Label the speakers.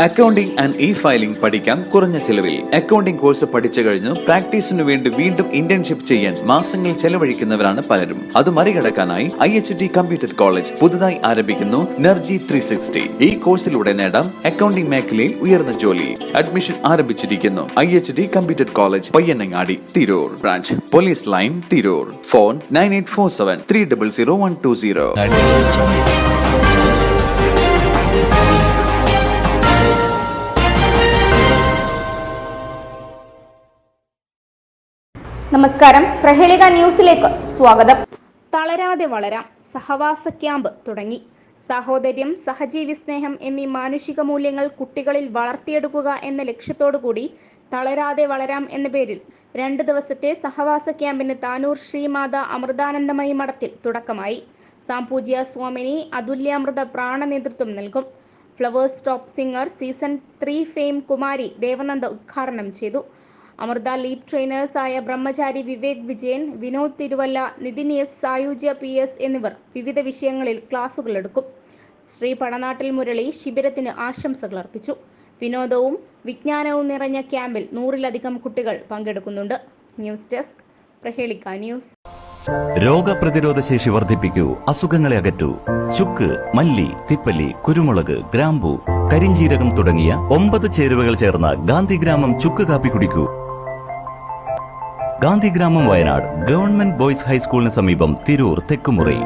Speaker 1: Accounting and filing പഠിക്കാം കുറഞ്ഞ ചിലവിൽ. അക്കൗണ്ടിംഗ് കോഴ്സ് പഠിച്ചു കഴിഞ്ഞു പ്രാക്ടീസിനു വേണ്ടി വീണ്ടും ഇന്റേൺഷിപ്പ് ചെയ്യാൻ മാസങ്ങൾ ചെലവഴിക്കുന്നവരാണ് പലരും. അത് മറികടക്കാനായി IHT കമ്പ്യൂട്ടർ കോളേജ് പുതുതായി ആരംഭിക്കുന്നു NERGY 360. ഈ കോഴ്സിലൂടെ നേടാം അക്കൗണ്ടിംഗ് മേഖലയിൽ ഉയർന്ന ജോലി. അഡ്മിഷൻ ആരംഭിച്ചിരിക്കുന്നു. IHT computer college, Payyanangadi, Tirur. Branch police line, Tirur. Phone 9847 300 120.
Speaker 2: നമസ്കാരം, പ്രഹേളിക ന്യൂസിലേക്ക് സ്വാഗതം. തളരാതെ വളരാം സഹവാസ ക്യാമ്പ് തുടങ്ങി. സഹോദര്യം, സഹജീവി സ്നേഹം എന്നീ മാനുഷിക മൂല്യങ്ങൾ കുട്ടികളിൽ വളർത്തിയെടുക്കുക എന്ന ലക്ഷ്യത്തോടുകൂടി തളരാതെ വളരാം എന്ന പേരിൽ 2 ദിവസത്തെ സഹവാസ ക്യാമ്പിന് താനൂർ ശ്രീമാത അമൃതാനന്ദമയി മഠത്തിൽ തുടക്കമായി. സാംപൂജ്യ സ്വാമിനി അതുല്യാമൃത പ്രാണ നേതൃത്വം നൽകും. Flowers top singer season 3 fame Kumari Devananda ഉദ്ഘാടനം ചെയ്തു. അമൃത ലീഡ് ട്രെയിനേഴ്സ് ആയ ബ്രഹ്മചാരി വിവേക് വിജയൻ, വിനോദ് തിരുവല്ല, നിതിൻ S, സായുജ്യ PS എന്നിവർ വിവിധ വിഷയങ്ങളിൽ ക്ലാസുകൾ എടുക്കും. ശ്രീ പടനാട്ടിൽ മുരളി ശിബിരത്തിന് ആശംസകൾ അർപ്പിച്ചു. വിനോദവും വിജ്ഞാനവും നിറഞ്ഞ ക്യാമ്പിൽ 100-ലധികം കുട്ടികൾ പങ്കെടുക്കുന്നുണ്ട്. ന്യൂസ് ഡെസ്ക്, പ്രഹേളിക ന്യൂസ്.
Speaker 3: രോഗപ്രതിരോധ ശേഷി വർദ്ധിപ്പിക്കൂ, അസുഖങ്ങളെ അകറ്റൂ. ചുക്ക്, മല്ലി, തിപ്പല്ലി, കുരുമുളക്, ഗ്രാമ്പു, കരിഞ്ജീരകം തുടങ്ങിയ 9 ചേരുവകൾ ചേർന്ന ഗാന്ധിഗ്രാമം ചുക്ക് കാപ്പി കുടിക്കൂ. ഗാന്ധിഗ്രാമം, വയനാട് ഗവൺമെന്റ് ബോയ്സ് ഹൈസ്കൂളിന് സമീപം, തിരൂർ തെക്കുമുറി.